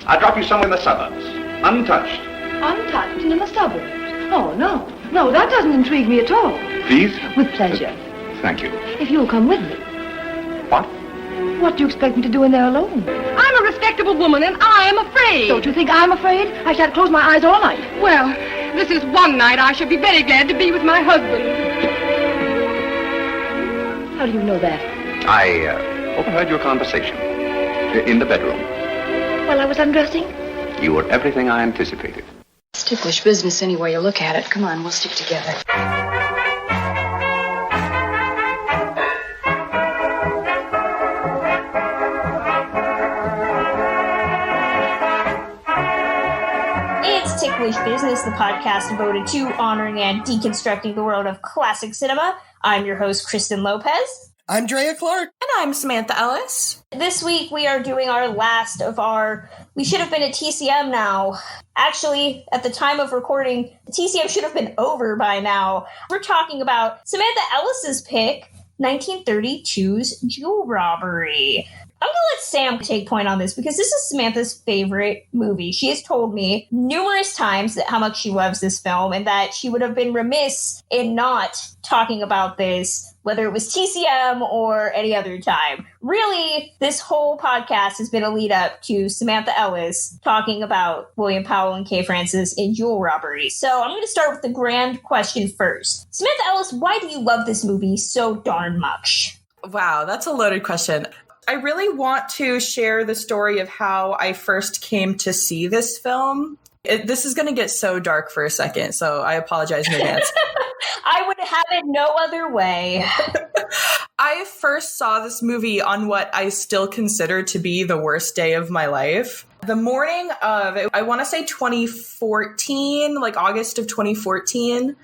I'll drop you somewhere in the suburbs, untouched. Untouched and in the suburbs? Oh, no. No, that doesn't intrigue me at all. Please? With pleasure. Thank you. If you'll come with me. What? What do you expect me to do in there alone? I'm a respectable woman, and I am afraid. Don't you think I'm afraid? I shan't close my eyes all night. Well, this is one night I should be very glad to be with my husband. How do you know that? I overheard your conversation in the bedroom. While I was undressing? You were everything I anticipated. It's ticklish business any way you look at it. Come on, we'll stick together. It's Ticklish Business, the podcast devoted to honoring and deconstructing the world of classic cinema. I'm your host, Kristen Lopez. I'm Drea Clark. And I'm Samantha Ellis. This week we are doing our last of our... We should have been at TCM now. Actually, at the time of recording, TCM should have been over by now. We're talking about Samantha Ellis's pick, 1932's Jewel Robbery. I'm going to let Sam take point on this because this is Samantha's favorite movie. She has told me numerous times how much she loves this film and that she would have been remiss in not talking about this, whether it was TCM or any other time. Really, this whole podcast has been a lead up to Samantha Ellis talking about William Powell and Kay Francis in Jewel Robbery. So I'm going to start with the grand question first. Samantha Ellis, why do you love this movie so darn much? Wow, that's a loaded question. I really want to share the story of how I first came to see this film. This is going to get so dark for a second, so I apologize in advance. I would have it no other way. I first saw this movie on what I still consider to be the worst day of my life. The morning of, I want to say 2014, like August of 2014,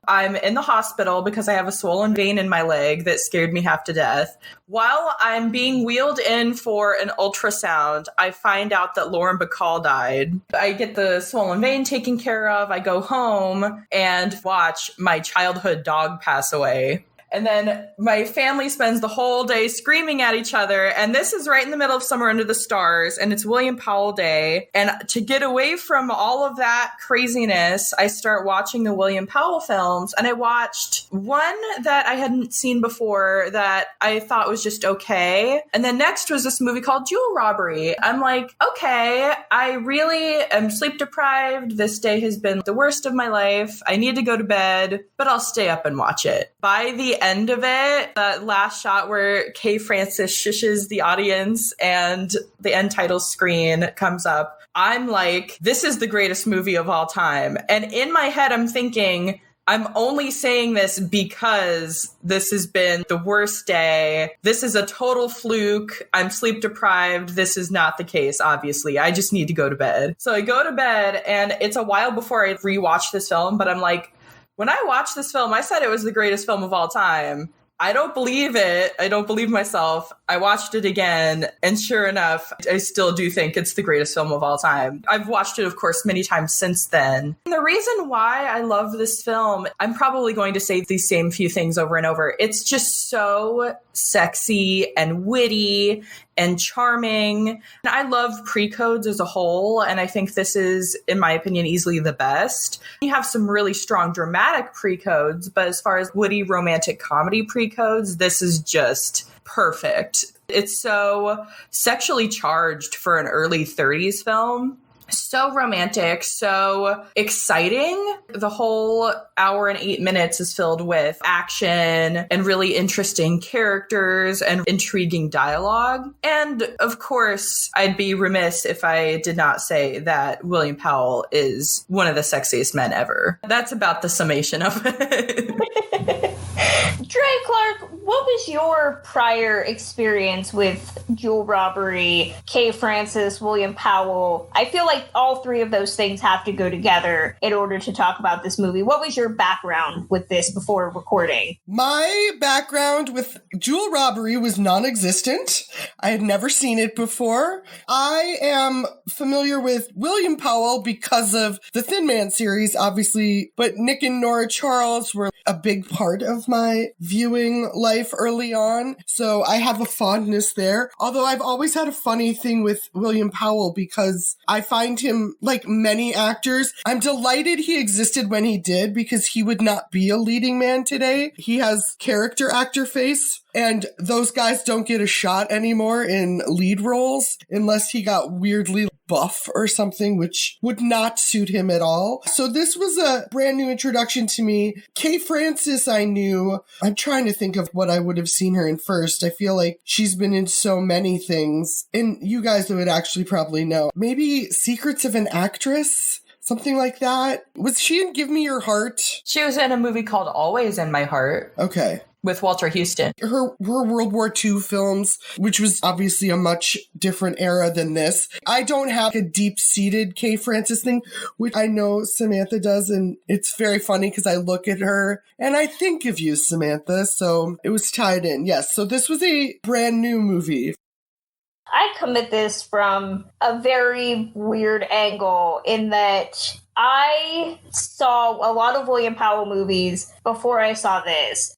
I'm in the hospital because I have a swollen vein in my leg that scared me half to death. While I'm being wheeled in for an ultrasound, I find out that Lauren Bacall died. I get the swollen vein taken care of. I go home and watch my childhood dog pass away. And then my family spends the whole day screaming at each other. And this is right in the middle of Summer Under the Stars. And it's William Powell Day. And to get away from all of that craziness, I start watching the William Powell films. And I watched one that I hadn't seen before that I thought was just okay. And then next was this movie called Jewel Robbery. I'm like, okay, I really am sleep deprived. This day has been the worst of my life. I need to go to bed, but I'll stay up and watch it. By the end of it, that last shot where Kay Francis shushes the audience and the end title screen comes up, I'm like, this is the greatest movie of all time. And in my head, I'm thinking, I'm only saying this because this has been the worst day. This is a total fluke. I'm sleep deprived. This is not the case, obviously. I just need to go to bed. So I go to bed, and it's a while before I rewatch this film, but I'm like, when I watched this film, I said it was the greatest film of all time. I don't believe it. I don't believe myself. I watched it again, and sure enough, I still do think it's the greatest film of all time. I've watched it, of course, many times since then. And the reason why I love this film, I'm probably going to say these same few things over and over. It's just so sexy and witty and charming. And I love pre-codes as a whole, and I think this is, in my opinion, easily the best. You have some really strong dramatic pre-codes, but as far as witty romantic comedy pre-codes, this is just perfect. It's so sexually charged for an early 30s film. So romantic, so exciting. The whole hour and 8 minutes is filled with action and really interesting characters and intriguing dialogue. And of course, I'd be remiss if I did not say that William Powell is one of the sexiest men ever. That's about the summation of it. Drea Clark, what was your prior experience with Jewel Robbery, Kay Francis, William Powell? I feel like all three of those things have to go together in order to talk about this movie. What was your background with this before recording? My background with Jewel Robbery was non-existent. I had never seen it before. I am familiar with William Powell because of the Thin Man series, obviously, but Nick and Nora Charles were a big part of my viewing life life early on, so I have a fondness there. Although I've always had a funny thing with William Powell because I find him, like many actors, I'm delighted he existed when he did because he would not be a leading man today. He has character actor face. And those guys don't get a shot anymore in lead roles unless he got weirdly buff or something, which would not suit him at all. So this was a brand new introduction to me. Kay Francis I knew. I'm trying to think of what I would have seen her in first. I feel like she's been in so many things. And you guys would actually probably know. Maybe Secrets of an Actress? Something like that. Was she in Give Me Your Heart? She was in a movie called Always in My Heart. Okay. With Walter Houston. Her World War II films, which was obviously a much different era than this. I don't have a deep-seated Kay Francis thing, which I know Samantha does, and it's very funny because I look at her and I think of you, Samantha, so it was tied in. Yes, so this was a brand new movie. I come at this from a very weird angle in that I saw a lot of William Powell movies before I saw this.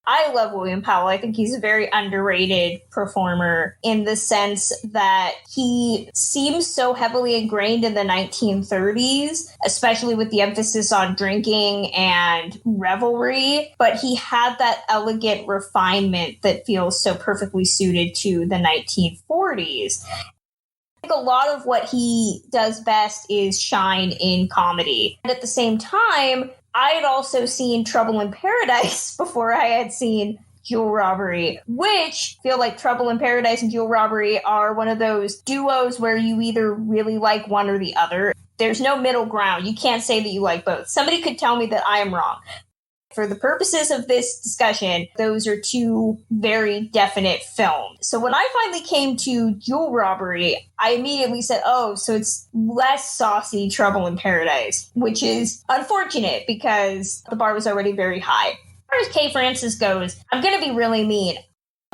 I love William Powell. I think he's a very underrated performer in the sense that he seems so heavily ingrained in the 1930s, especially with the emphasis on drinking and revelry. But he had that elegant refinement that feels so perfectly suited to the 1940s. I think a lot of what he does best is shine in comedy. And at the same time, I had also seen Trouble in Paradise before I had seen Jewel Robbery, which feel like Trouble in Paradise and Jewel Robbery are one of those duos where you either really like one or the other. There's no middle ground. You can't say that you like both. Somebody could tell me that I am wrong. For the purposes of this discussion, those are two very definite films. So when I finally came to Jewel Robbery, I immediately said, oh, so it's less saucy Trouble in Paradise, which is unfortunate because the bar was already very high. As far as Kay Francis goes, I'm going to be really mean.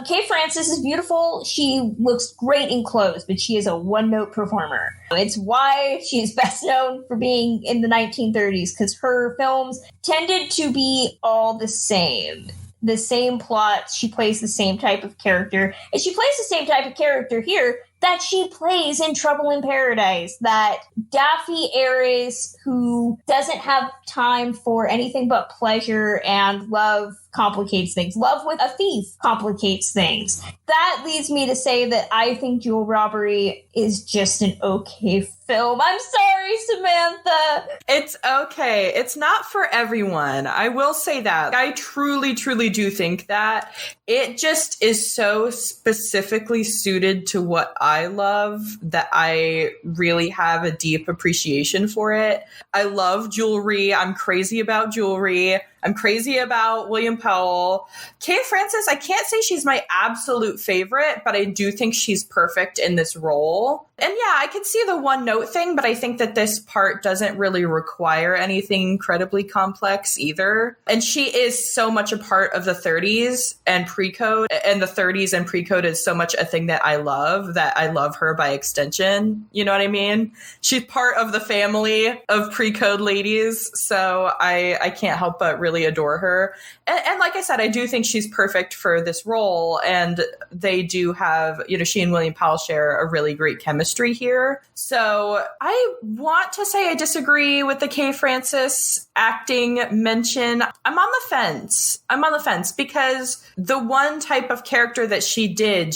Kay Francis is beautiful. She looks great in clothes, but she is a one-note performer. It's why she is best known for being in the 1930s, because her films tended to be all the same plot. She plays the same type of character, and she plays the same type of character here that she plays in Trouble in Paradise, that daffy heiress who doesn't have time for anything but pleasure, and love complicates things. Love with a thief complicates things. That leads me to say that I think Jewel Robbery is just an okay film. I'm sorry, Samantha. It's okay. It's not for everyone. I will say that. I truly, truly do think that. It just is so specifically suited to what I love that I really have a deep appreciation for it. I love jewelry. I'm crazy about jewelry. I'm crazy about William Powell. Kay Francis, I can't say she's my absolute favorite, but I do think she's perfect in this role. And yeah, I could see the one note thing, but I think that this part doesn't really require anything incredibly complex either. And she is so much a part of the 30s and pre-code, and the 30s and pre-code is so much a thing that I love her by extension. You know what I mean? She's part of the family of pre-code ladies, so I can't help but really adore her. And like I said, I do think she's perfect for this role, and they do have, she and William Powell share a really great chemistry here. So I want to say I disagree with the Kay Francis acting mention. I'm on the fence because the one type of character that she did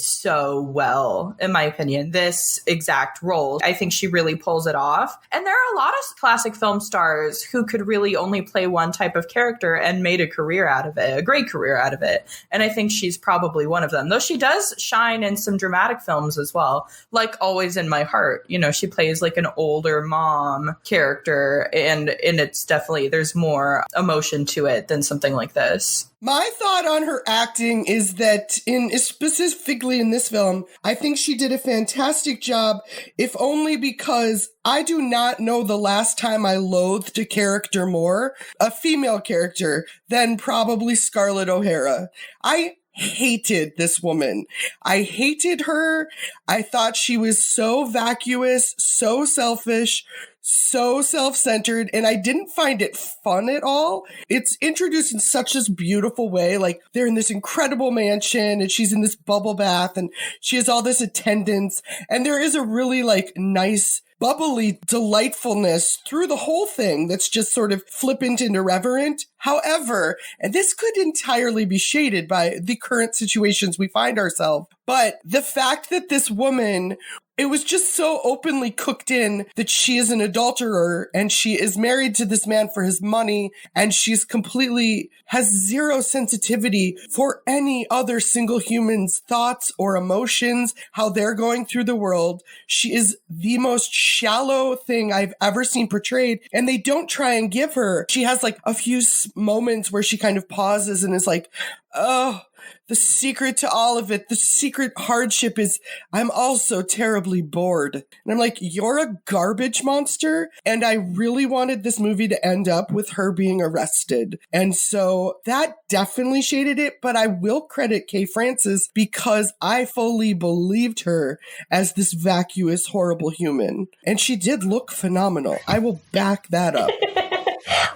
so well, in my opinion, this exact role. I think she really pulls it off. And there are a lot of classic film stars who could really only play one type of character and made a career out of it, a great career out of it. And I think she's probably one of them, though she does shine in some dramatic films as well, like Always in My Heart. She plays like an older mom character, and it's definitely, there's more emotion to it than something like this. My thought on her acting is that specifically in this film, I think she did a fantastic job, if only because I do not know the last time I loathed a character more, a female character, than probably Scarlett O'Hara. I hated this woman. I hated her. I thought she was so vacuous, so selfish, so self-centered, and I didn't find it fun at all. It's introduced in such this beautiful way. Like, they're in this incredible mansion, and she's in this bubble bath, and she has all this attendance, and there is a really, like, nice, bubbly delightfulness through the whole thing that's just sort of flippant and irreverent. However, and this could entirely be shaded by the current situations we find ourselves, but the fact that this woman, it was just so openly cooked in that she is an adulterer and she is married to this man for his money, and she's completely has zero sensitivity for any other single human's thoughts or emotions, how they're going through the world. She is the most shallow thing I've ever seen portrayed, and they don't try and give her. She has like a few moments where she kind of pauses and is like, oh, the secret to all of it, the secret hardship is I'm also terribly bored. And I'm like, you're a garbage monster. And I really wanted this movie to end up with her being arrested. And so that definitely shaded it. But I will credit Kay Francis because I fully believed her as this vacuous, horrible human. And she did look phenomenal. I will back that up.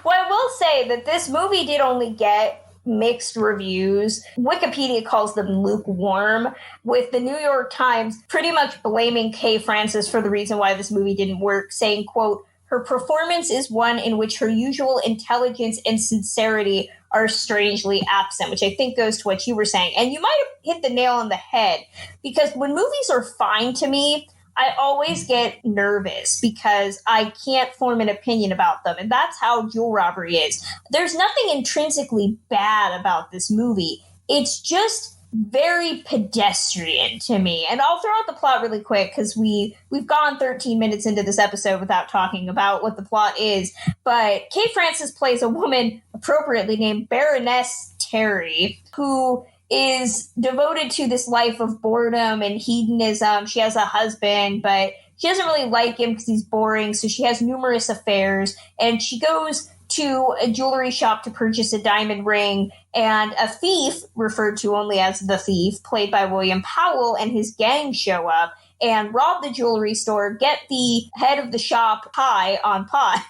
Well, I will say that this movie did only get mixed reviews. Wikipedia calls them lukewarm, with the New York Times pretty much blaming Kay Francis for the reason why this movie didn't work, saying, quote, her performance is one in which her usual intelligence and sincerity are strangely absent, which I think goes to what you were saying. And you might have hit the nail on the head, because when movies are fine to me, I always get nervous because I can't form an opinion about them. And that's how Jewel Robbery is. There's nothing intrinsically bad about this movie. It's just very pedestrian to me. And I'll throw out the plot really quick because we've gone 13 minutes into this episode without talking about what the plot is. But Kay Francis plays a woman appropriately named Baroness Terry, who is devoted to this life of boredom and hedonism. She has a husband, but she doesn't really like him because he's boring, so she has numerous affairs, and she goes to a jewelry shop to purchase a diamond ring, and a thief, referred to only as the Thief, played by William Powell, and his gang show up and rob the jewelry store, get the head of the shop high on pot,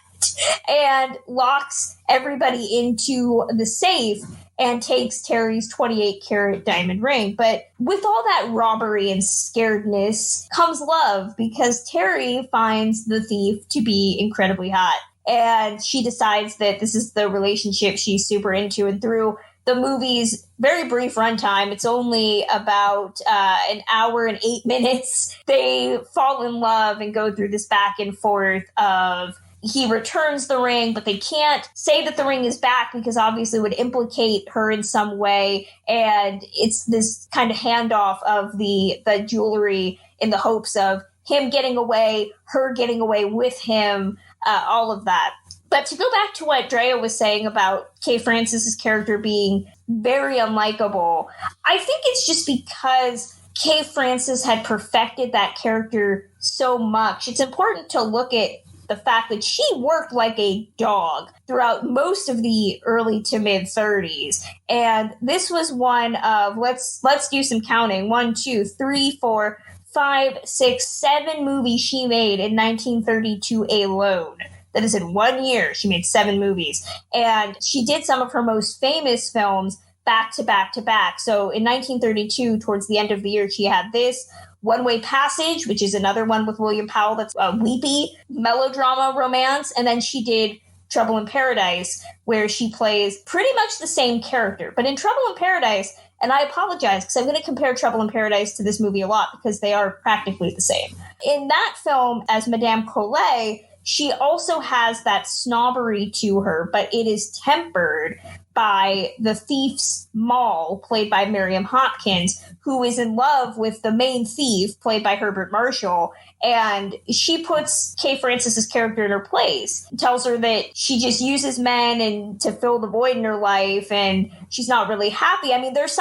and locks everybody into the safe and takes Terry's 28-karat diamond ring. But with all that robbery and scaredness comes love, because Terry finds the thief to be incredibly hot. And she decides that this is the relationship she's super into. And through the movie's very brief runtime, it's only about an hour and 8 minutes, they fall in love and go through this back and forth of he returns the ring, but they can't say that the ring is back because obviously it would implicate her in some way. And it's this kind of handoff of the jewelry in the hopes of him getting away, her getting away with him, all of that. But to go back to what Drea was saying about Kay Francis's character being very unlikable, I think it's just because Kay Francis had perfected that character so much. It's important to look at the fact that she worked like a dog throughout most of the early to mid 30s. And this was one of, let's do some counting. 1, 2, 3, 4, 5, 6, 7 movies she made in 1932 alone. That is, in 1 year, she made 7 movies. And she did some of her most famous films back to back to back. So in 1932, towards the end of the year, she had this, One Way Passage, which is another one with William Powell that's a weepy melodrama romance. And then she did Trouble in Paradise, where she plays pretty much the same character. But in Trouble in Paradise, and I apologize because I'm going to compare Trouble in Paradise to this movie a lot because they are practically the same. In that film, as Madame Collet, she also has that snobbery to her, but it is tempered by the thief's Moll, played by Miriam Hopkins, who is in love with the main thief, played by Herbert Marshall. And she puts Kay Francis's character in her place, tells her that she just uses men and to fill the void in her life, and she's not really happy. I mean, there's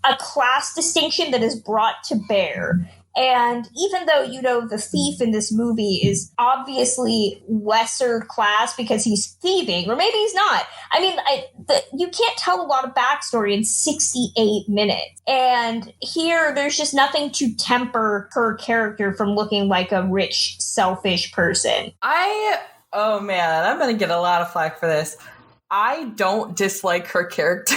a class distinction that is brought to bear And even though, you know, the thief in this movie is obviously lesser class because he's thieving, or maybe he's not. I mean, you can't tell a lot of backstory in 68 minutes. And here, there's just nothing to temper her character from looking like a rich, selfish person. Oh man, I'm going to get a lot of flack for this. I don't dislike her character.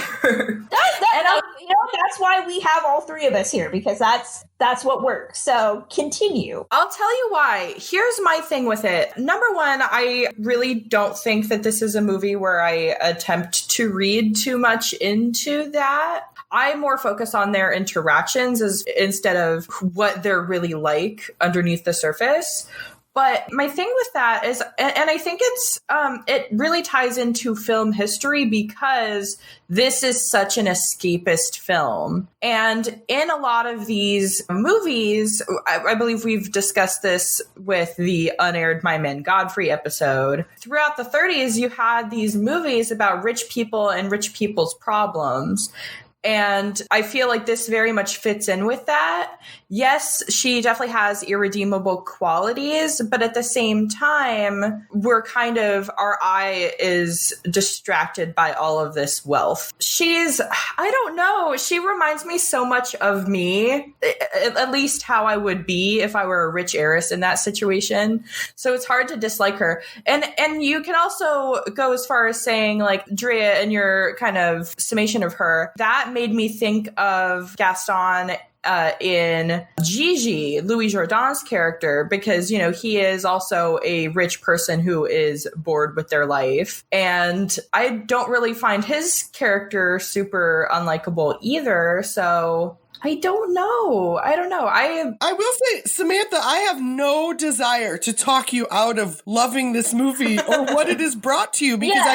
That's why we have all three of us here, because that's what works. So continue. I'll tell you why. Here's my thing with it. Number one, I really don't think that this is a movie where I attempt to read too much into that. I more focus on their interactions instead of what they're really like underneath the surface. But my thing with that is, and I think it really ties into film history because this is such an escapist film. And in a lot of these movies, I believe we've discussed this with the unaired My Man Godfrey episode. Throughout the 30s, you had these movies about rich people and rich people's problems. And I feel like this very much fits in with that. Yes, she definitely has irredeemable qualities, but at the same time, our eye is distracted by all of this wealth. I don't know, she reminds me so much of me, at least how I would be if I were a rich heiress in that situation. So it's hard to dislike her. And you can also go as far as saying, like, Drea, in your kind of summation of her, that made me think of Gaston in Gigi, Louis Jourdan's character, because, you know, he is also a rich person who is bored with their life. And I don't really find his character super unlikable either. So I don't know. I will say, Samantha, I have no desire to talk you out of loving this movie or what it has brought to you, because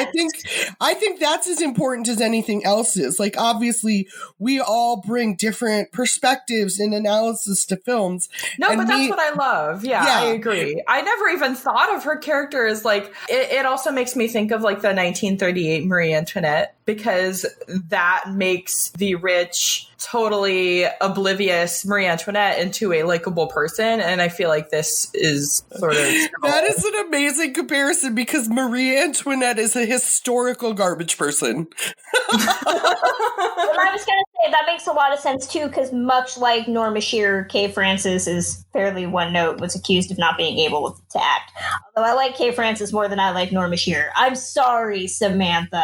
I think that's as important as anything else is. Like, obviously, we all bring different perspectives and analysis to films. No, but that's what I love. Yeah, I agree. I never even thought of her character as, like, it also makes me think of, like, the 1938 Marie Antoinette, because that makes the rich, totally oblivious Marie Antoinette into a likable person. And I feel like this is sort of That is an amazing comparison, because Marie Antoinette is a historical garbage person. Well, I was going to say, that makes a lot of sense too, because much like Norma Shearer, Kay Francis is fairly one note, was accused of not being able to act. Although I like Kay Francis more than I like Norma Shearer. I'm sorry, Samantha.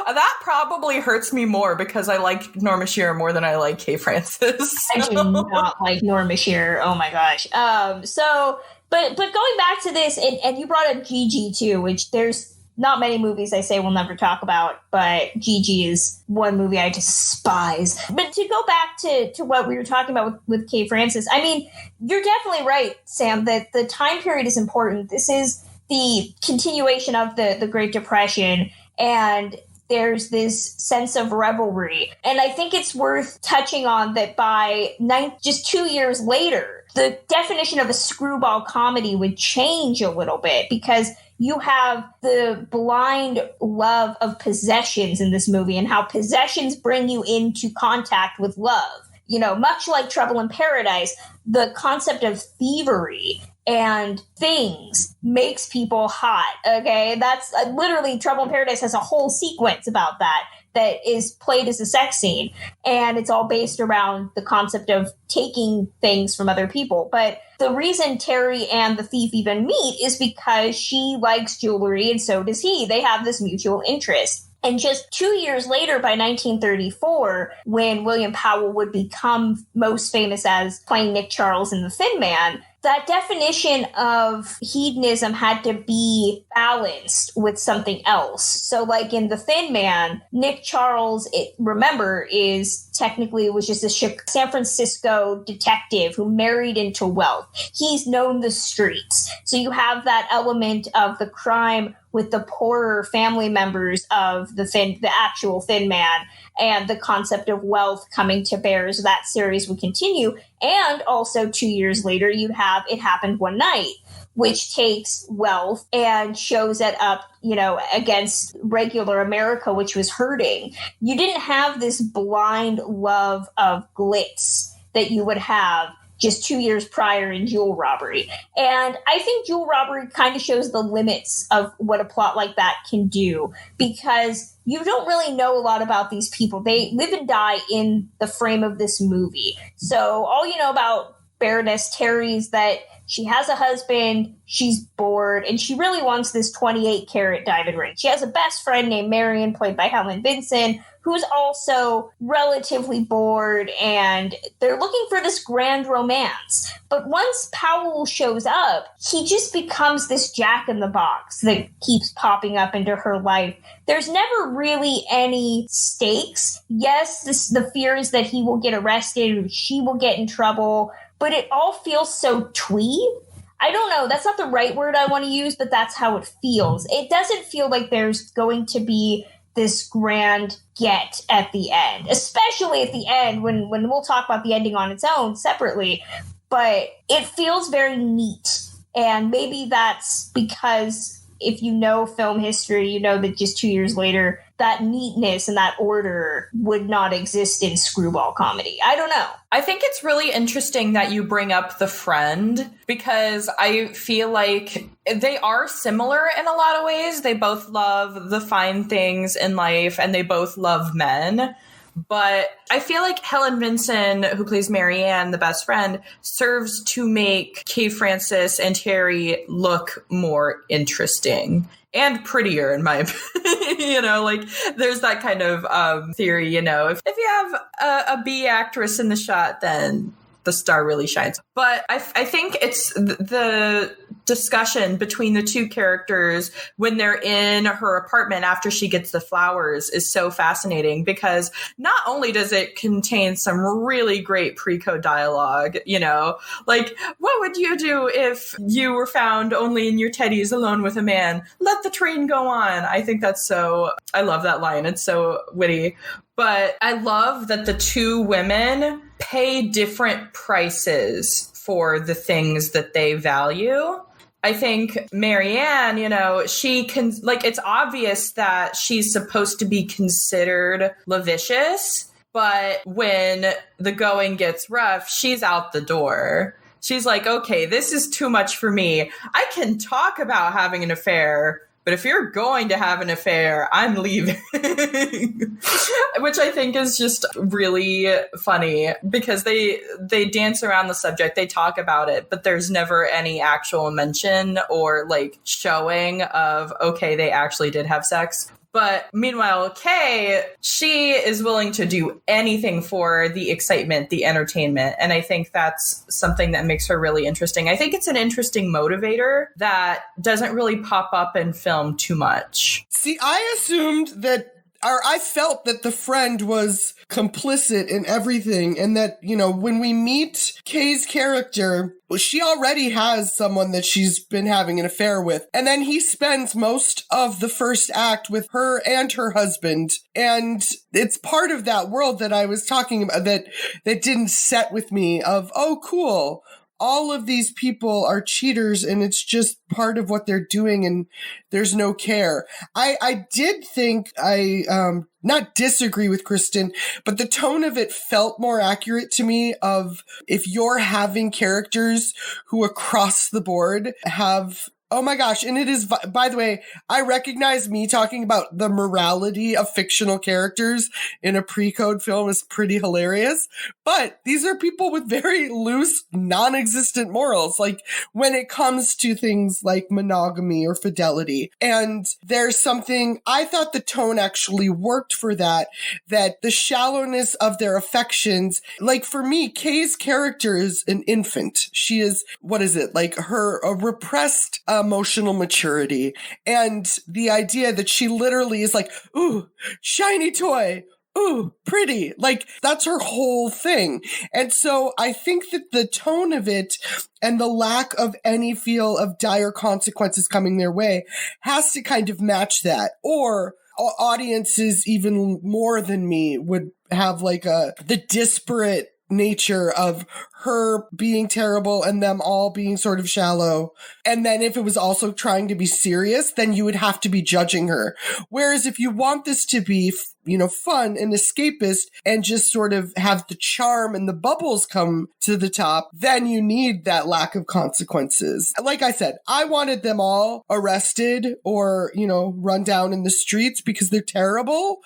That probably hurts me more because I like Norma Shearer more than I like Kay Francis. I do not like Norma Shearer. Oh my gosh. But going back to this, and you brought up Gigi too, which there's not many movies I say we'll never talk about, but Gigi is one movie I despise. But to go back to what we were talking about with Kay Francis, I mean, you're definitely right, Sam, that the time period is important. This is the continuation of the Great Depression, and there's this sense of revelry. And I think it's worth touching on that by just 2 years later, the definition of a screwball comedy would change a little bit, because you have the blind love of possessions in this movie and how possessions bring you into contact with love. You know, much like Trouble in Paradise, the concept of thievery and things makes people hot, okay? That's literally, Trouble in Paradise has a whole sequence about that is played as a sex scene, and it's all based around the concept of taking things from other people. But the reason Terry and the thief even meet is because she likes jewelry and so does he. They have this mutual interest. And just 2 years later, by 1934, when William Powell would become most famous as playing Nick Charles in The Thin Man, that definition of hedonism had to be balanced with something else. So like in The Thin Man, Nick Charles, was just a San Francisco detective who married into wealth. He's known the streets. So you have that element of the crime with the poorer family members of the actual Thin Man, and the concept of wealth coming to bear as that series would continue. And also 2 years later, you have It Happened One Night, which takes wealth and shows it up, you know, against regular America, which was hurting. You didn't have this blind love of glitz that you would have just 2 years prior in Jewel Robbery. And I think Jewel Robbery kind of shows the limits of what a plot like that can do, because you don't really know a lot about these people. They live and die in the frame of this movie. So all you know about Baroness Terry is that she has a husband, she's bored, and she really wants this 28-carat diamond ring. She has a best friend named Marion, played by Helen Vinson, who's also relatively bored, and they're looking for this grand romance. But once Powell shows up, he just becomes this jack-in-the-box that keeps popping up into her life. There's never really any stakes. Yes, the fear is that he will get arrested, or she will get in trouble, but it all feels so twee. I don't know, that's not the right word I want to use, but that's how it feels. It doesn't feel like there's going to be this grand get at the end, especially at the end when we'll talk about the ending on its own separately, but it feels very neat. And maybe that's because if you know film history, you know that just 2 years later, that neatness and that order would not exist in screwball comedy. I don't know. I think it's really interesting that you bring up the friend, because I feel like they are similar in a lot of ways. They both love the fine things in life and they both love men. But I feel like Helen Vinson, who plays Marianne, the best friend, serves to make Kay Francis and Terry look more interesting and prettier, in my opinion. Like there's that kind of theory, if you have a B actress in the shot, then the star really shines. But I think it's the discussion between the two characters when they're in her apartment after she gets the flowers is so fascinating, because not only does it contain some really great pre-code dialogue, like, what would you do if you were found only in your teddies alone with a man? Let the train go on. I think I love that line. It's so witty. But I love that the two women pay different prices for the things that they value. I think Marianne, she can, it's obvious that she's supposed to be considered lascivious, but when the going gets rough, she's out the door. She's like, okay, this is too much for me. I can talk about having an affair, but if you're going to have an affair, I'm leaving. Which I think is just really funny, because they dance around the subject, they talk about it, but there's never any actual mention or showing of, okay, they actually did have sex. But meanwhile, Kay, she is willing to do anything for the excitement, the entertainment. And I think that's something that makes her really interesting. I think it's an interesting motivator that doesn't really pop up in film too much. See, I assumed that, or I felt that the friend was complicit in everything, and that, when we meet Kay's character, she already has someone that she's been having an affair with. And then he spends most of the first act with her and her husband. And it's part of that world that I was talking about that didn't set with me of, oh, cool. All of these people are cheaters, and it's just part of what they're doing, and there's no care. I did think not disagree with Kristen, but the tone of it felt more accurate to me of if you're having characters who across the board have... Oh my gosh. And it is, by the way, I recognize me talking about the morality of fictional characters in a pre-code film is pretty hilarious. But these are people with very loose, non-existent morals, when it comes to things like monogamy or fidelity. And there's something, I thought the tone actually worked for that the shallowness of their affections, for me, Kay's character is an infant. She is, a repressed emotional maturity, and the idea that she literally is ooh, shiny toy, ooh, pretty, that's her whole thing. And so I think that the tone of it and the lack of any feel of dire consequences coming their way has to kind of match that, or audiences even more than me would have the disparate nature of her being terrible and them all being sort of shallow. And then if it was also trying to be serious, then you would have to be judging her. Whereas if you want this to be, fun and escapist and just sort of have the charm and the bubbles come to the top, then you need that lack of consequences. Like I said, I wanted them all arrested or, run down in the streets because they're terrible.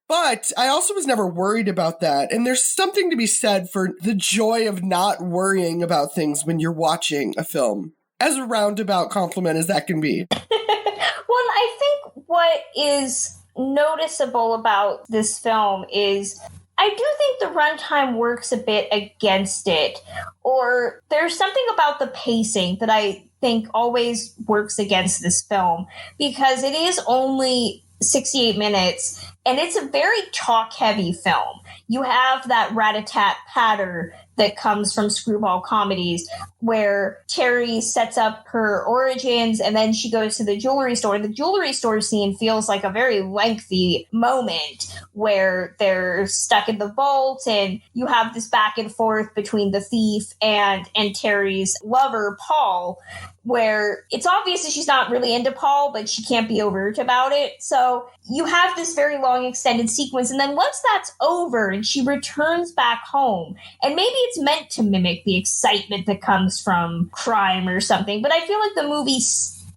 But I also was never worried about that. And there's something to be said for the joy of not worrying about things when you're watching a film. As a roundabout compliment as that can be. Well, I think what is noticeable about this film is I do think the runtime works a bit against it. Or there's something about the pacing that I think always works against this film because it is only 68 minutes and it's a very talk-heavy film. You have that rat-a-tat patter that comes from screwball comedies where Terry sets up her origins and then she goes to the jewelry store. The jewelry store scene feels like a very lengthy moment where they're stuck in the vault and you have this back and forth between the thief and Terry's lover, Paul, where it's obvious that she's not really into Paul, but she can't be overt about it. So you have this very long extended sequence. And then once that's over and she returns back home, and maybe it's meant to mimic the excitement that comes from crime or something, but I feel like the movie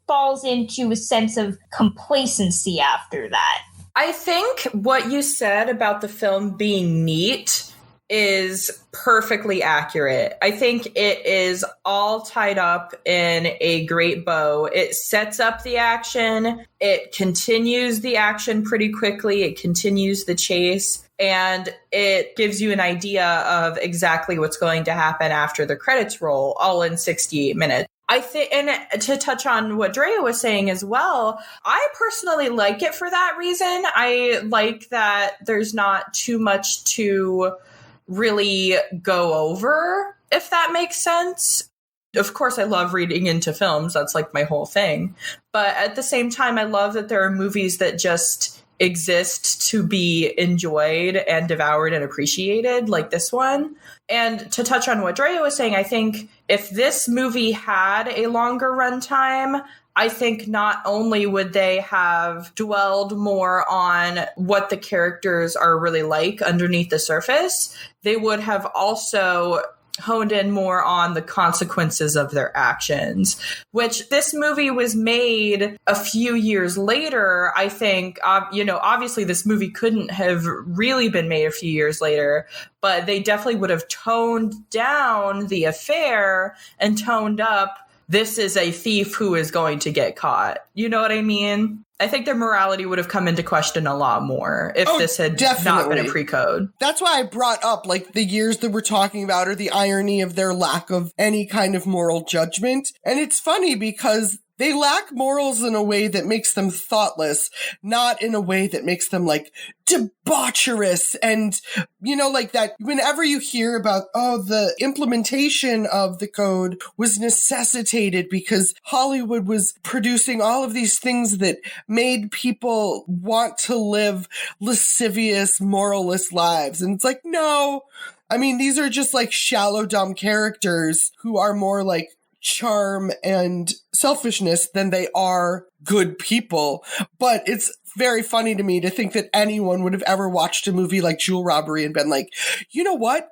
falls into a sense of complacency after that. I think what you said about the film being neat is perfectly accurate. I think it is all tied up in a great bow. It sets up the action. It continues the action pretty quickly. It continues the chase. And it gives you an idea of exactly what's going to happen after the credits roll, all in 68 minutes. I think, and to touch on what Drea was saying as well, I personally like it for that reason. I like that there's not too much to really go over, if that makes sense. Of course, I love reading into films. That's like my whole thing. But at the same time, I love that there are movies that just exist to be enjoyed and devoured and appreciated, like this one. And to touch on what Drea was saying, I think if this movie had a longer runtime, I think not only would they have dwelled more on what the characters are really like underneath the surface, they would have also honed in more on the consequences of their actions, which this movie was made a few years later. I think, obviously this movie couldn't have really been made a few years later, but they definitely would have toned down the affair and toned up, this is a thief who is going to get caught. You know what I mean? I think their morality would have come into question a lot more if this had not been a pre-code. That's why I brought up the years that we're talking about or the irony of their lack of any kind of moral judgment. And it's funny because they lack morals in a way that makes them thoughtless, not in a way that makes them debaucherous. And, that whenever you hear about, the implementation of the code was necessitated because Hollywood was producing all of these things that made people want to live lascivious, moralless lives. And it's no. I mean, these are just shallow, dumb characters who are more charm and selfishness than they are good people. But it's very funny to me to think that anyone would have ever watched a movie like Jewel Robbery and been you know what?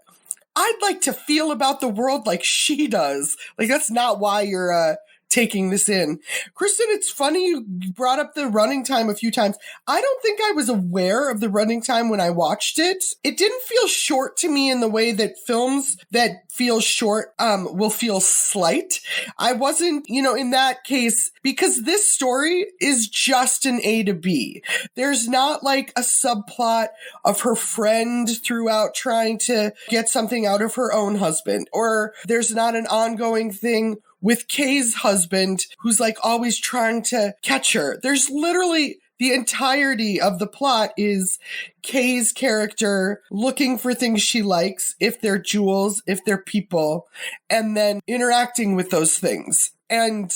I'd like to feel about the world like she does. That's not why you're taking this in. Kristen, it's funny you brought up the running time a few times. I don't think I was aware of the running time when I watched it. It didn't feel short to me in the way that films that feel short will feel slight. I wasn't, in that case, because this story is just an A to B. There's not a subplot of her friend throughout trying to get something out of her own husband, or there's not an ongoing thing with Kay's husband, who's always trying to catch her. There's literally the entirety of the plot is Kay's character looking for things she likes, if they're jewels, if they're people, and then interacting with those things. And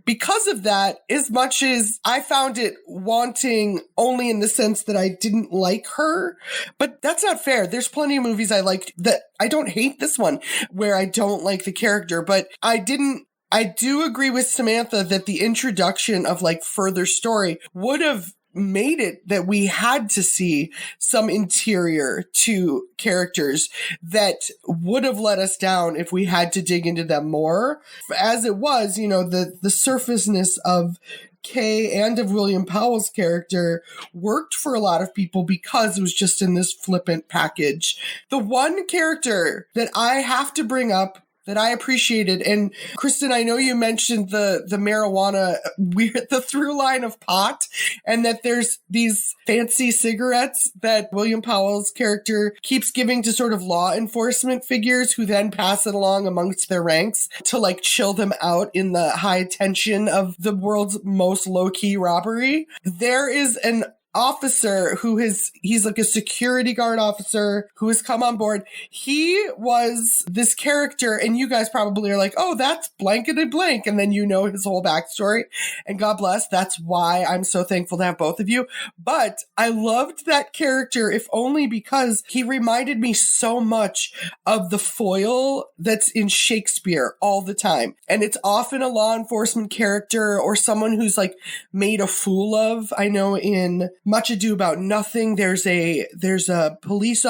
because of that, as much as I found it wanting only in the sense that I didn't like her, but that's not fair. There's plenty of movies I liked that I don't hate this one where I don't like the character, but I do agree with Samantha that the introduction of like further story would have made it that we had to see some interior to characters that would have let us down if we had to dig into them more. As it was, you know, the surfaceness of Kay and of William Powell's character worked for a lot of people because it was just in this flippant package. The one character that I have to bring up that I appreciated, and Kristen, I know you mentioned the marijuana, the through line of pot, and that there's these fancy cigarettes that William Powell's character keeps giving to sort of law enforcement figures who then pass it along amongst their ranks to like chill them out in the high tension of the world's most low-key robbery. There is an officer he's like a security guard officer who has come on board. He was this character, and you guys probably are like, oh, that's blankety blank. And then you know his whole backstory. And God bless, that's why I'm so thankful to have both of you. But I loved that character, if only because he reminded me so much of the foil that's in Shakespeare all the time. And it's often a law enforcement character or someone who's like made a fool of. I know in Much Ado About Nothing, there's a police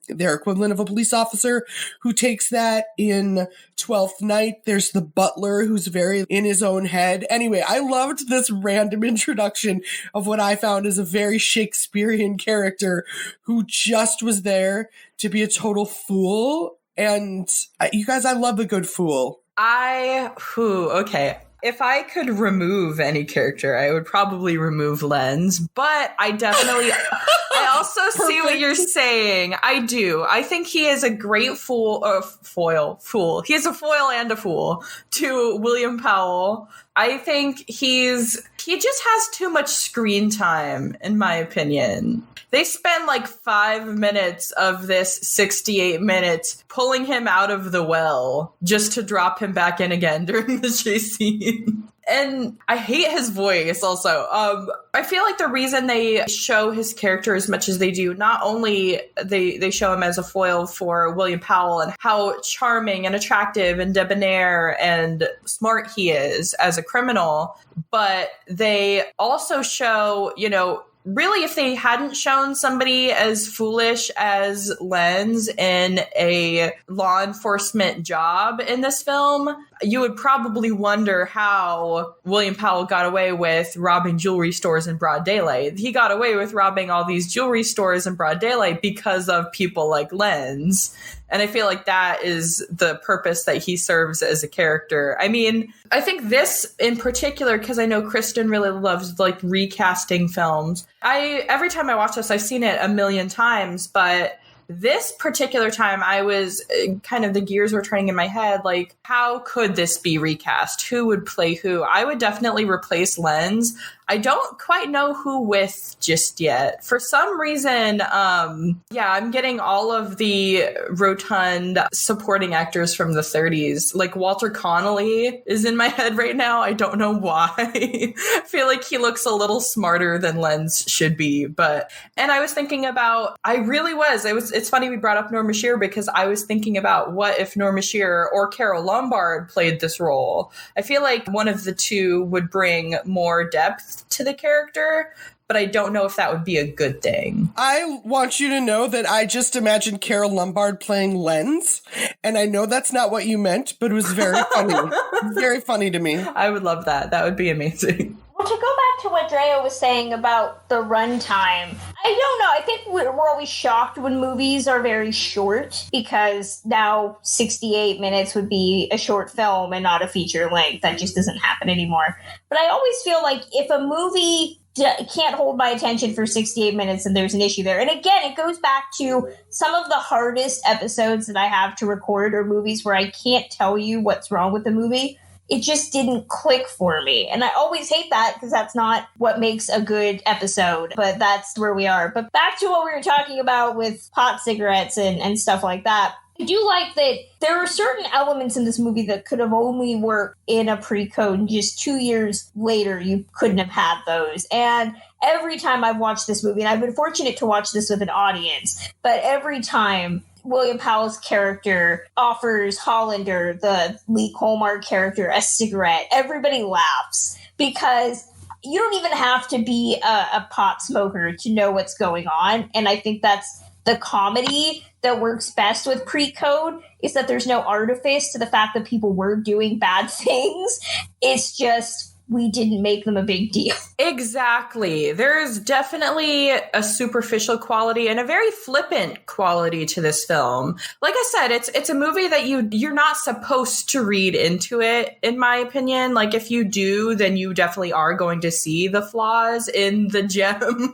their equivalent of a police officer who takes that. In Twelfth Night, there's the butler who's very in his own head. Anyway, I loved this random introduction of what I found as a very Shakespearean character who just was there to be a total fool. And you guys, I love a good fool. Okay. If I could remove any character, I would probably remove Lens, but I definitely, I also see what you're saying. I do. I think he is a great fool. He is a foil and a fool to William Powell. I think he just has too much screen time, in my opinion. They spend like 5 minutes of this 68 minutes pulling him out of the well just to drop him back in again during the chase scene. And I hate his voice also. I feel like the reason they show his character as much as they do, not only they show him as a foil for William Powell and how charming and attractive and debonair and smart he is as a criminal, but they also show, you know, really, if they hadn't shown somebody as foolish as Lens in a law enforcement job in this film, you would probably wonder how William Powell got away with robbing jewelry stores in broad daylight. He got away with robbing all these jewelry stores in broad daylight because of people like Lens. And I feel like that is the purpose that he serves as a character. I mean, I think this in particular, because I know Kristen really loves like recasting films. Every time I watch this, I've seen it a million times, but this particular time I was kind of, the gears were turning in my head. Like, how could this be recast? Who would play who? I would definitely replace Lens. I don't quite know who with just yet. For some reason, I'm getting all of the rotund supporting actors from the 30s. Like Walter Connolly is in my head right now. I don't know why. I feel like he looks a little smarter than Lens should be. And I was thinking about, it's funny we brought up Norma Shearer because I was thinking about what if Norma Shearer or Carole Lombard played this role. I feel like one of the two would bring more depth to the character, but I don't know if that would be a good thing. I want you to know that I just imagined Carole Lombard playing Lens, and I know that's not what you meant, but it was very funny. Very funny to me. I would love that. That would be amazing. Well, to go back to what Drea was saying about the runtime, I don't know. I think we're always shocked when movies are very short because now 68 minutes would be a short film and not a feature length. That just doesn't happen anymore. But I always feel like if a movie can't hold my attention for 68 minutes, and there's an issue there. And again, it goes back to some of the hardest episodes that I have to record or movies where I can't tell you what's wrong with the movie. It just didn't click for me. And I always hate that because that's not what makes a good episode, but that's where we are. But back to what we were talking about with pot cigarettes and stuff like that. I do like that there are certain elements in this movie that could have only worked in a pre-code, and just 2 years later you couldn't have had those. And every time I've watched this movie, and I've been fortunate to watch this with an audience, but every time William Powell's character offers Hollander, the Lee Colmar character, a cigarette, everybody laughs, because you don't even have to be a pot smoker to know what's going on. And I think that's the comedy that works best with pre-code, is that there's no artifice to the fact that people were doing bad things. It's just, we didn't make them a big deal. Exactly. There's definitely a superficial quality and a very flippant quality to this film. Like I said, it's a movie that you're not supposed to read into it, in my opinion. Like, if you do, then you definitely are going to see the flaws in the gem,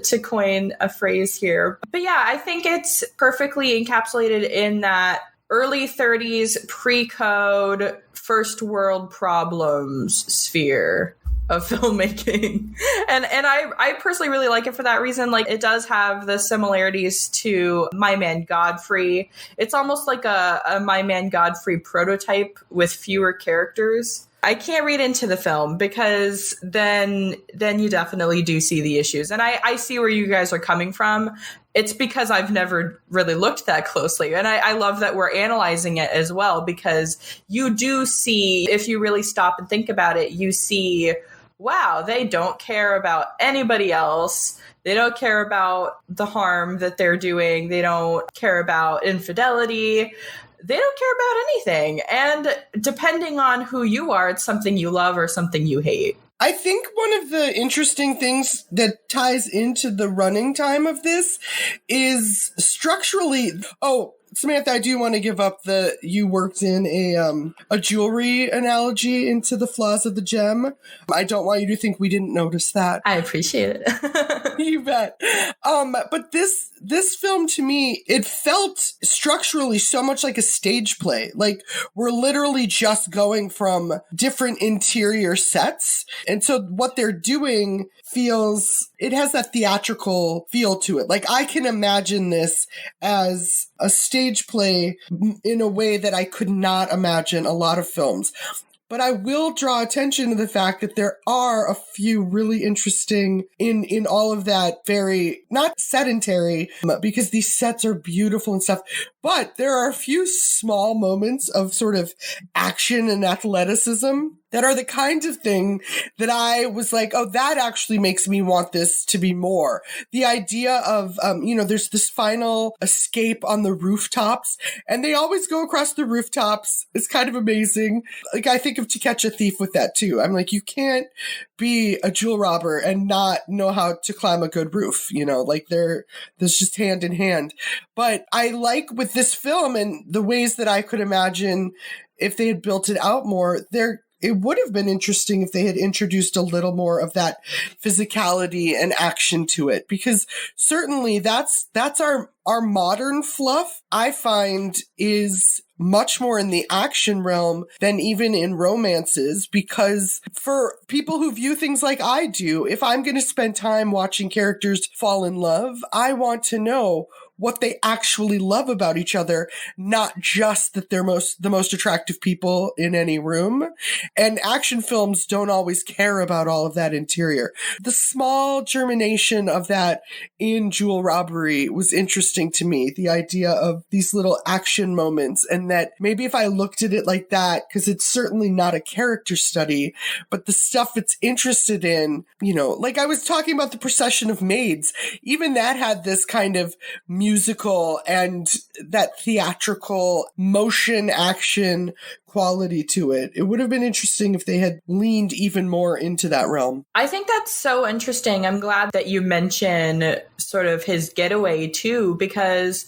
to coin a phrase here. But yeah, I think it's perfectly encapsulated in that early 30s pre-code first world problems sphere of filmmaking. And I personally really like it for that reason. Like, it does have the similarities to My Man Godfrey. It's almost like a My Man Godfrey prototype with fewer characters. I can't read into the film, because then you definitely do see the issues. And I see where you guys are coming from. It's because I've never really looked that closely. And I love that we're analyzing it as well, because you do see, if you really stop and think about it, you see, wow, they don't care about anybody else. They don't care about the harm that they're doing. They don't care about infidelity. They don't care about anything. And depending on who you are, it's something you love or something you hate. I think one of the interesting things that ties into the running time of this is structurally. Oh, Samantha, I do want to give up you worked in a jewelry analogy into the flaws of the gem. I don't want you to think we didn't notice that. I appreciate it. You bet. But this film, to me, it felt structurally so much like a stage play. Like, we're literally just going from different interior sets. And so what they're doing it has that theatrical feel to it. Like, I can imagine this as a stage play in a way that I could not imagine a lot of films. But I will draw attention to the fact that there are a few really interesting in all of that, very, not sedentary, because these sets are beautiful and stuff, but there are a few small moments of sort of action and athleticism that are the kinds of thing that I was like, oh, that actually makes me want this to be more. The idea of, there's this final escape on the rooftops, and they always go across the rooftops. It's kind of amazing. Like, I think of To Catch a Thief with that too. I'm like, you can't be a jewel robber and not know how to climb a good roof, like there's just hand in hand. But I like with this film and the ways that I could imagine if they had built it out more, it would have been interesting if they had introduced a little more of that physicality and action to it, because certainly that's our modern fluff, I find, is much more in the action realm than even in romances, because for people who view things like I do, if I'm going to spend time watching characters fall in love, I want to know what they actually love about each other, not just that they're the most attractive people in any room. And action films don't always care about all of that interior. The small germination of that in Jewel Robbery was interesting to me. The idea of these little action moments, and that maybe if I looked at it like that, because it's certainly not a character study, but the stuff it's interested in, like I was talking about the procession of maids, even that had this kind of musical and that theatrical motion action quality to it. It would have been interesting if they had leaned even more into that realm. I think that's so interesting. I'm glad that you mention sort of his getaway too, because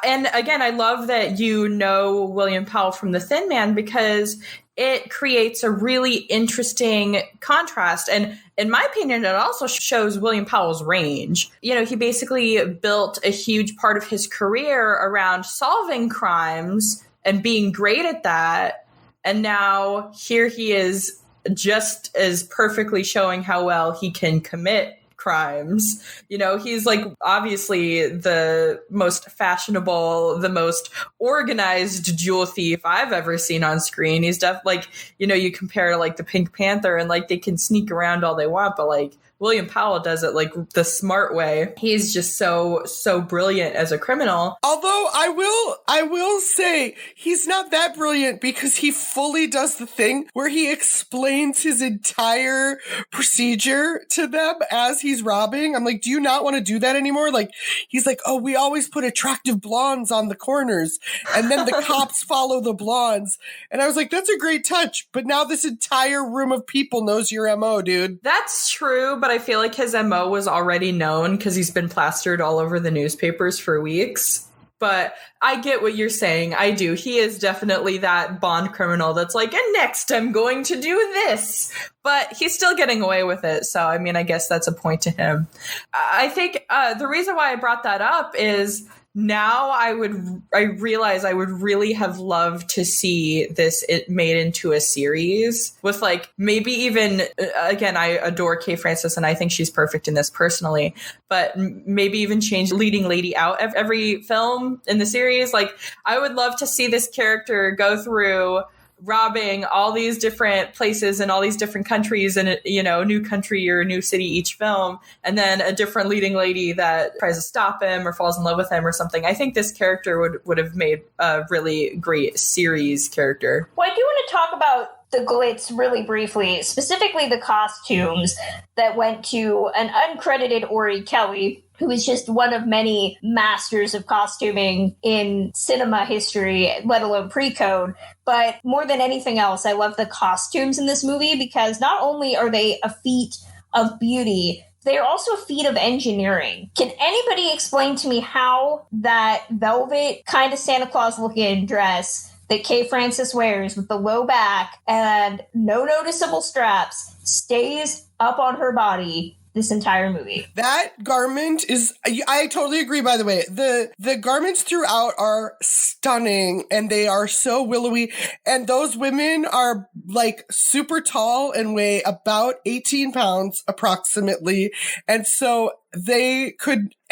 and again, I love that William Powell from The Thin Man, because it creates a really interesting contrast. And in my opinion, it also shows William Powell's range. He basically built a huge part of his career around solving crimes and being great at that. And now here he is, just as perfectly showing how well he can commit crimes. You know, he's like obviously the most fashionable, the most organized jewel thief I've ever seen on screen. He's like, you know, you compare like the Pink Panther and like they can sneak around all they want, but like William Powell does it like the smart way. He's just so brilliant as a criminal. Although I will say he's not that brilliant because he fully does the thing where he explains his entire procedure to them as he's robbing. I'm like, do you not want to do that anymore? Like, he's like, oh, we always put attractive blondes on the corners and then the cops follow the blondes. And I was like, that's a great touch. But now this entire room of people knows your MO, dude. That's true, but I feel like his MO was already known because he's been plastered all over the newspapers for weeks. But I get what you're saying. I do. He is definitely that Bond criminal that's like, and next I'm going to do this. But he's still getting away with it. So, I mean, I guess that's a point to him. I think the reason why I brought that up is now I realize I would really have loved to see it made into a series with like maybe even, again, I adore Kay Francis and I think she's perfect in this personally, but maybe even change leading lady out of every film in the series. Like I would love to see this character go through robbing all these different places in all these different countries and, you know, a new country or a new city each film, and then a different leading lady that tries to stop him or falls in love with him or something. I think this character would have made a really great series character. Well, I do want to talk about the glitz really briefly, specifically the costumes that went to an uncredited Ori Kelly, who is just one of many masters of costuming in cinema history, let alone pre-code. But more than anything else, I love the costumes in this movie because not only are they a feat of beauty, they are also a feat of engineering. Can anybody explain to me how that velvet kind of Santa Claus looking dress that Kay Francis wears with the low back and no noticeable straps stays up on her body this entire movie? That garment is, I totally agree, by the way. The garments throughout are stunning and they are so willowy. And those women are like super tall and weigh about 18 pounds approximately. And so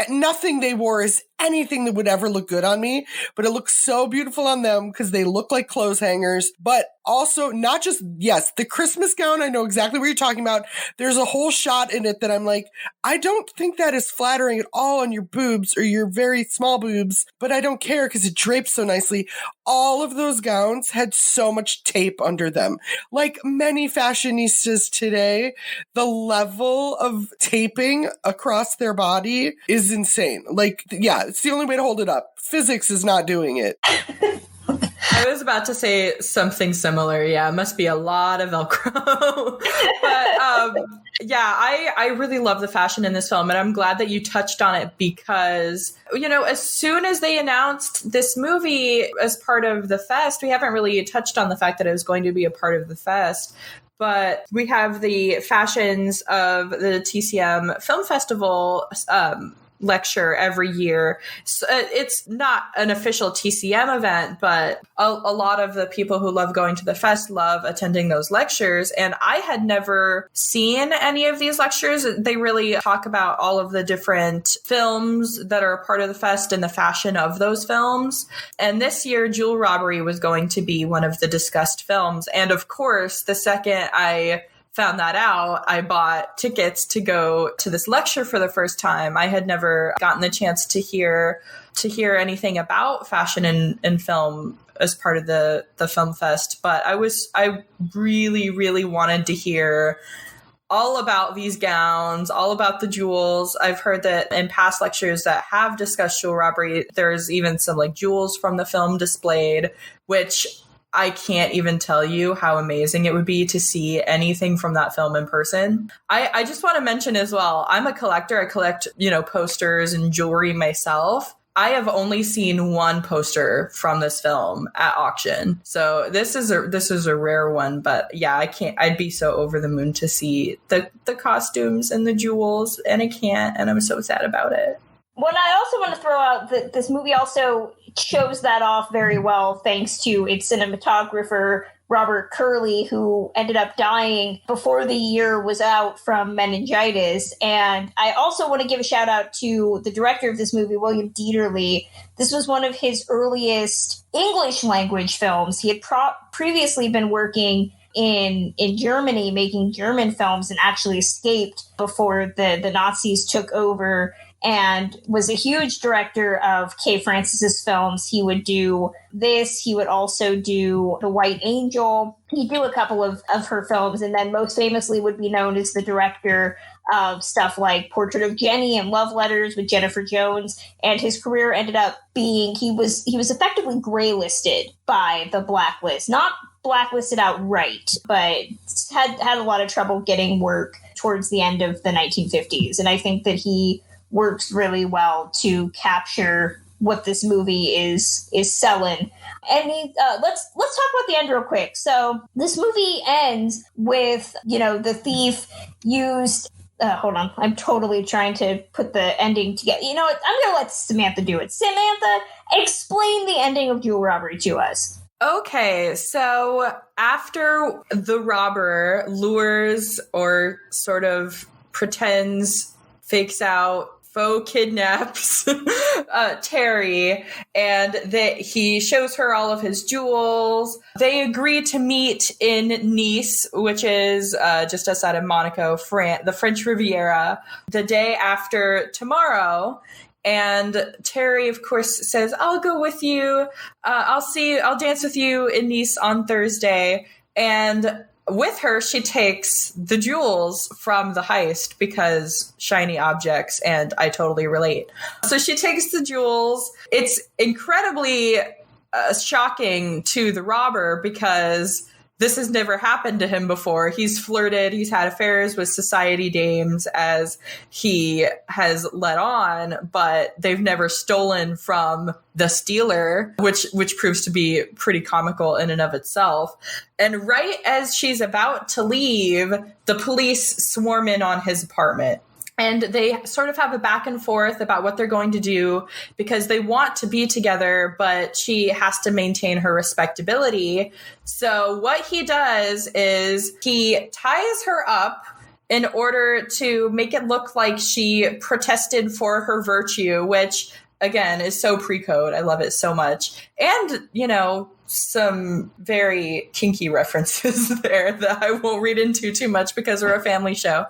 nothing they wore is anything that would ever look good on me, but it looks so beautiful on them because they look like clothes hangers, but also not just, yes, the Christmas gown, I know exactly what you're talking about. There's a whole shot in it that I'm like, I don't think that is flattering at all on your boobs or your very small boobs, but I don't care because it drapes so nicely. All of those gowns had so much tape under them. Like many fashionistas today, the level of taping across their body is insane. Like, yeah, it's the only way to hold it up. Physics is not doing it. I was about to say something similar. Yeah, it must be a lot of Velcro. But yeah, I really love the fashion in this film, and I'm glad that you touched on it because, you know, as soon as they announced this movie as part of the fest, we haven't really touched on the fact that it was going to be a part of the fest. But we have the fashions of the TCM Film Festival lecture every year. So it's not an official TCM event, but a lot of the people who love going to the fest love attending those lectures. And I had never seen any of these lectures. They really talk about all of the different films that are a part of the fest and the fashion of those films. And this year, Jewel Robbery was going to be one of the discussed films. And of course, the second I found that out, I bought tickets to go to this lecture for the first time. I had never gotten the chance to hear anything about fashion in film as part of the film fest, but I really, really wanted to hear all about these gowns, all about the jewels. I've heard that in past lectures that have discussed Jewel Robbery, there's even some like jewels from the film displayed, which I can't even tell you how amazing it would be to see anything from that film in person. I just want to mention as well, I'm a collector. I collect, posters and jewelry myself. I have only seen one poster from this film at auction. So this is a rare one, but yeah, I'd be so over the moon to see the costumes and the jewels, and I can't, and I'm so sad about it. Well, I also want to throw out that this movie also shows that off very well thanks to its cinematographer, Robert Curley, who ended up dying before the year was out from meningitis. And I also want to give a shout out to the director of this movie, William Dieterle. This was one of his earliest English language films. He had previously been working in Germany, making German films, and actually escaped before the Nazis took over, and was a huge director of Kay Francis's films. He would do this. He would also do The White Angel. He'd do a couple of her films, and then most famously would be known as the director of stuff like Portrait of Jenny and Love Letters with Jennifer Jones. And his career ended up being, he was effectively graylisted by the blacklist. Not blacklisted outright, but had a lot of trouble getting work towards the end of the 1950s. And I think that he works really well to capture what this movie is selling. And let's talk about the end real quick. So this movie ends with, the thief used. Hold on, I'm totally trying to put the ending together. You know what? I'm going to let Samantha do it. Samantha, explain the ending of Jewel Robbery to us. Okay, so after the robber lures or sort of pretends, fakes out, faux kidnaps Terry, and that he shows her all of his jewels. They agree to meet in Nice, which is just outside of Monaco, the French Riviera, the day after tomorrow. And Terry, of course, says, I'll go with you. I'll dance with you in Nice on Thursday. And with her, she takes the jewels from the heist because shiny objects, and I totally relate. So she takes the jewels. It's incredibly shocking to the robber because this has never happened to him before. He's flirted. He's had affairs with society dames as he has let on, but they've never stolen from the stealer, which proves to be pretty comical in and of itself. And right as she's about to leave, the police swarm in on his apartment. And they sort of have a back and forth about what they're going to do because they want to be together, but she has to maintain her respectability. So what he does is he ties her up in order to make it look like she protested for her virtue, which, again, is so pre-code. I love it so much. And, some very kinky references there that I won't read into too much because we're a family show.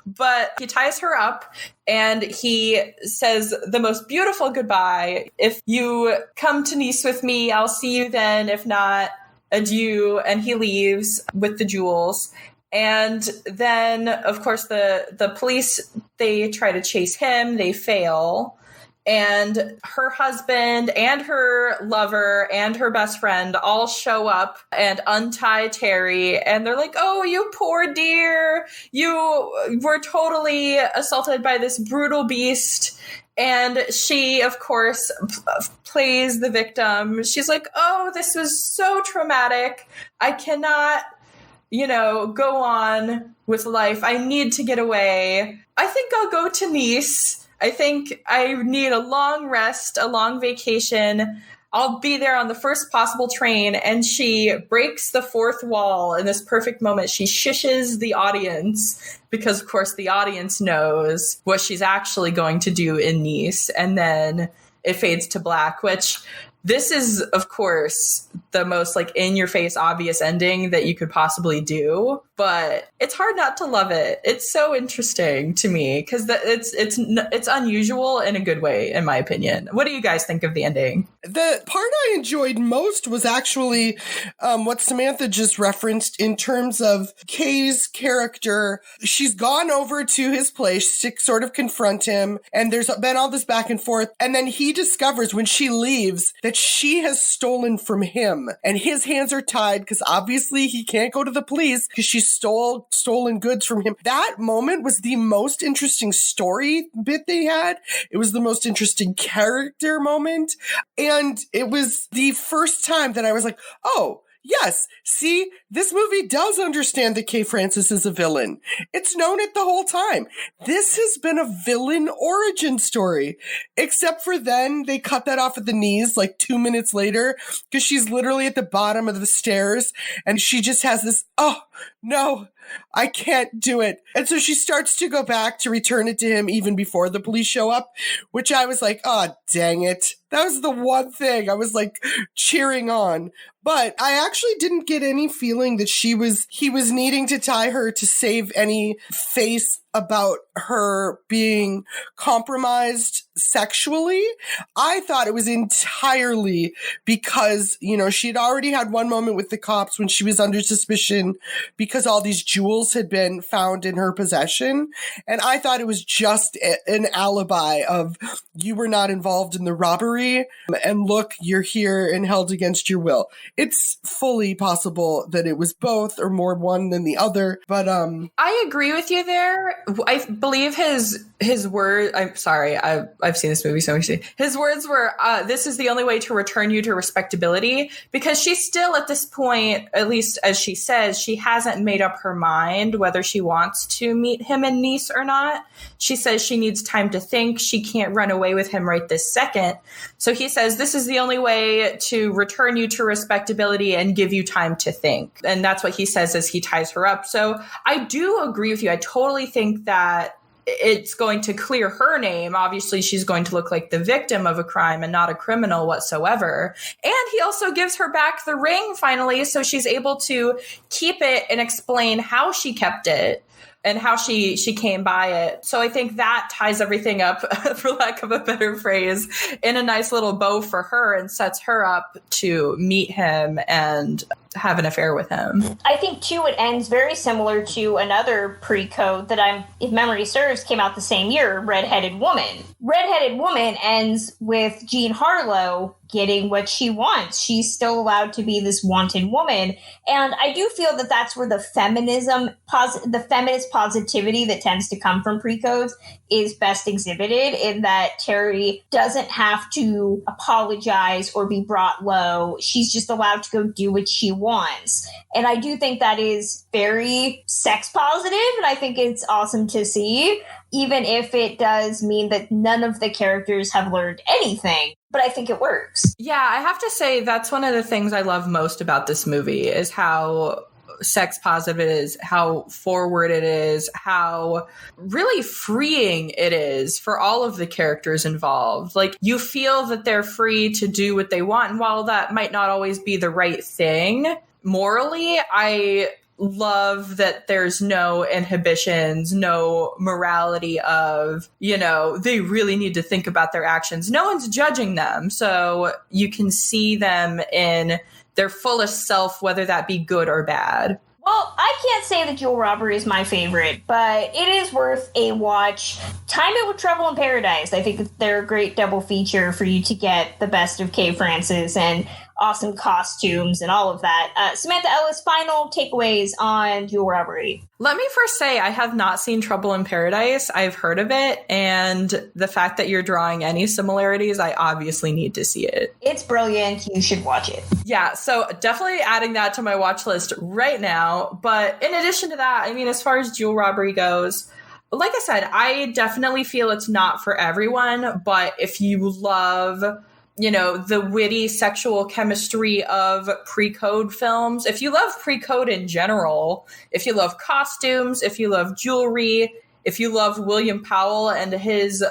But he ties her up and he says the most beautiful goodbye. If you come to Nice with me, I'll see you then. If not, adieu. And he leaves with the jewels. And then, of course, the police, they try to chase him. They fail. And her husband and her lover and her best friend all show up and untie Terry. And they're like, oh, you poor dear. You were totally assaulted by this brutal beast. And she, of course, plays the victim. She's like, oh, this was so traumatic. I cannot, go on with life. I need to get away. I think I'll go to Nice. I think I need a long rest, a long vacation. I'll be there on the first possible train. And she breaks the fourth wall in this perfect moment. She shushes the audience because, of course, the audience knows what she's actually going to do in Nice. And then it fades to black, which this is, of course, the most in-your-face obvious ending that you could possibly do. But it's hard not to love it. It's so interesting to me because it's unusual in a good way, in my opinion. What do you guys think of the ending? The part I enjoyed most was actually what Samantha just referenced in terms of Kay's character. She's gone over to his place to sort of confront him, and there's been all this back and forth. And then he discovers when she leaves that she has stolen from him, and his hands are tied because obviously he can't go to the police because she stolen goods from him. That moment was the most interesting story bit they had. It was the most interesting character moment. And it was the first time that I was like, oh, Yes, see, this movie does understand that Kay Francis is a villain. It's known it the whole time. This has been a villain origin story. Except for then, they cut that off at the knees like 2 minutes later, because she's literally at the bottom of the stairs, and she just has this, oh, no, I can't do it. And so she starts to go back to return it to him even before the police show up, which I was like, oh, dang it. That was the one thing I was like cheering on. But I actually didn't get any feeling that he was needing to tie her to save any face about her being compromised sexually. I thought it was entirely because, you know, she'd already had one moment with the cops when she was under suspicion because all these jewels had been found in her possession. And I thought it was just an alibi of, you were not involved in the robbery, and look, you're here and held against your will. It's fully possible that it was both or more one than the other, but I agree with you there. I believe his word, I'm sorry, I've seen this movie so much. His words were, this is the only way to return you to respectability, because she's still at this point, at least as she says, she hasn't made up her mind whether she wants to meet him in Nice or not. She says she needs time to think. She can't run away with him right this second. So he says, this is the only way to return you to respectability and give you time to think. And that's what he says as he ties her up. So I do agree with you. I totally think that it's going to clear her name. Obviously, she's going to look like the victim of a crime and not a criminal whatsoever. And he also gives her back the ring finally, so she's able to keep it and explain how she kept it and how she came by it. So I think that ties everything up, for lack of a better phrase, in a nice little bow for her and sets her up to meet him and have an affair with him. I think, too, it ends very similar to another pre-code that if memory serves, came out the same year, Redheaded Woman. Redheaded Woman ends with Jean Harlow getting what she wants. She's still allowed to be this wanted woman. And I do feel that that's where the the feminist positivity that tends to come from pre-codes is best exhibited, in that Terry doesn't have to apologize or be brought low. She's just allowed to go do what she wants. And I do think that is very sex positive, and I think it's awesome to see, even if it does mean that none of the characters have learned anything. But I think it works. Yeah, I have to say that's one of the things I love most about this movie is how sex positive it is, how forward it is, how really freeing it is for all of the characters involved. Like, you feel that they're free to do what they want. And while that might not always be the right thing morally, I love that there's no inhibitions, no morality of, you know, they really need to think about their actions. No one's judging them. So you can see them in their fullest self, whether that be good or bad. Well, I can't say that Jewel Robbery is my favorite, but it is worth a watch. Time it with Trouble in Paradise. I think that they're a great double feature for you to get the best of Kay Francis and awesome costumes and all of that. Samantha Ellis, final takeaways on Jewel Robbery. Let me first say I have not seen Trouble in Paradise. I've heard of it, and the fact that you're drawing any similarities, I obviously need to see it. It's brilliant. You should watch it. Yeah, so definitely adding that to my watch list right now. But in addition to that, I mean, as far as Jewel Robbery goes, like I said, I definitely feel it's not for everyone, but if you love, you know, the witty sexual chemistry of pre-code films, if you love pre-code in general, if you love costumes, if you love jewelry, if you love William Powell and his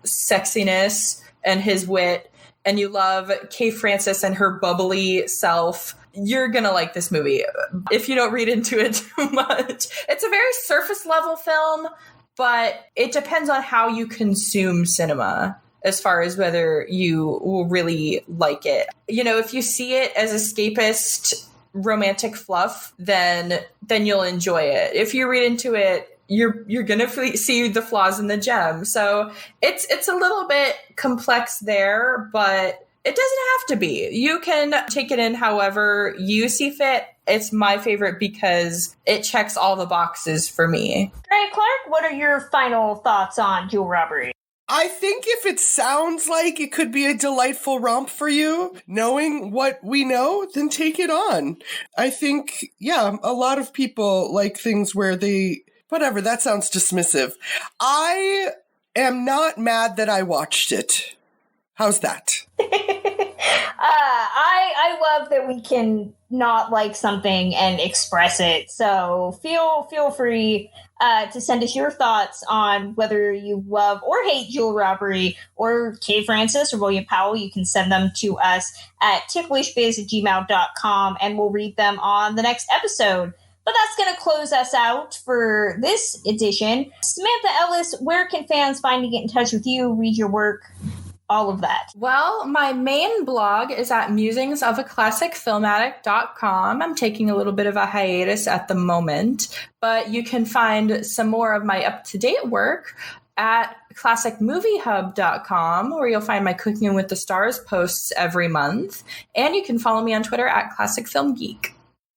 sexiness and his wit, and you love Kay Francis and her bubbly self, you're gonna like this movie if you don't read into it too much. It's a very surface level film, but it depends on how you consume cinema as far as whether you will really like it. You know, if you see it as escapist romantic fluff, then you'll enjoy it. If you read into it, you're gonna see the flaws in the gem. So it's a little bit complex there, but it doesn't have to be. You can take it in however you see fit. It's my favorite because it checks all the boxes for me. Drea Clark, what are your final thoughts on Jewel Robbery? I think if it sounds like it could be a delightful romp for you, knowing what we know, then take it on. I think, a lot of people like things where whatever, that sounds dismissive. I am not mad that I watched it. How's that? I love that we can not like something and express it. So feel free to send us your thoughts on whether you love or hate Jewel Robbery or Kay Francis or William Powell. You can send them to us at ticklishbiz@gmail.com and we'll read them on the next episode. But that's going to close us out for this edition. Samantha Ellis, where can fans find to get in touch with you, read your work, all of that? Well, my main blog is at musingsofaClassicFilmaddict.com. I'm taking a little bit of a hiatus at the moment, but you can find some more of my up-to-date work at classicmoviehub.com, where you'll find my Cooking with the Stars posts every month. And you can follow me on Twitter at ClassicFilmGeek.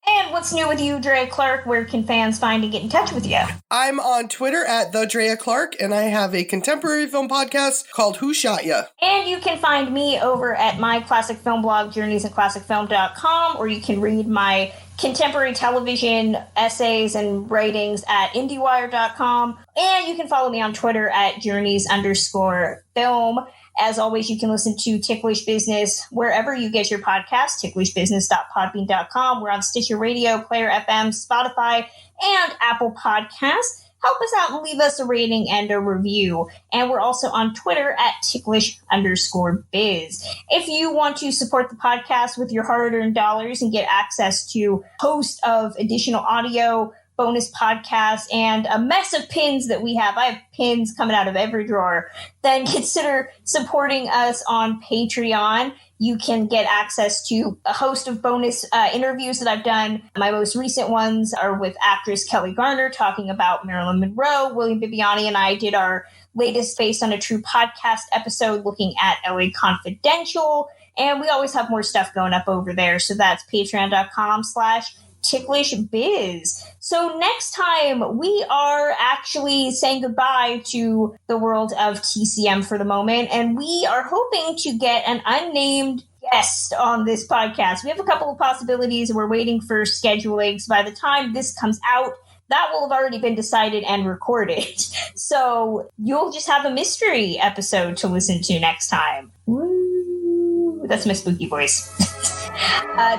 And what's new with you, Drea Clark? Where can fans find to get in touch with you? I'm on Twitter at the Drea Clark, and I have a contemporary film podcast called Who Shot Ya? And you can find me over at my classic film blog, journeysinclassicfilm.com, or you can read my contemporary television essays and writings at IndieWire.com. And you can follow me on Twitter at journeys_film. As always, you can listen to Ticklish Business wherever you get your podcasts, ticklishbusiness.podbean.com. We're on Stitcher Radio, Player FM, Spotify, and Apple Podcasts. Help us out and leave us a rating and a review. And we're also on Twitter at ticklish_biz. If you want to support the podcast with your hard-earned dollars and get access to a host of additional audio, bonus podcasts, and a mess of pins that we have. I have pins coming out of every drawer. Then consider supporting us on Patreon. You can get access to a host of bonus interviews that I've done. My most recent ones are with actress Kelly Garner talking about Marilyn Monroe. William Bibiani and I did our latest Based on a True podcast episode looking at LA Confidential. And we always have more stuff going up over there. So that's patreon.com/ticklishbiz. So next time we are actually saying goodbye to the world of TCM for the moment, and we are hoping to get an unnamed guest on this podcast. We have a couple of possibilities and we're waiting for scheduling. So by the time this comes out, that will have already been decided and recorded. So you'll just have a mystery episode to listen to next time. Woo! That's my spooky voice.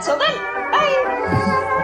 Till then, bye!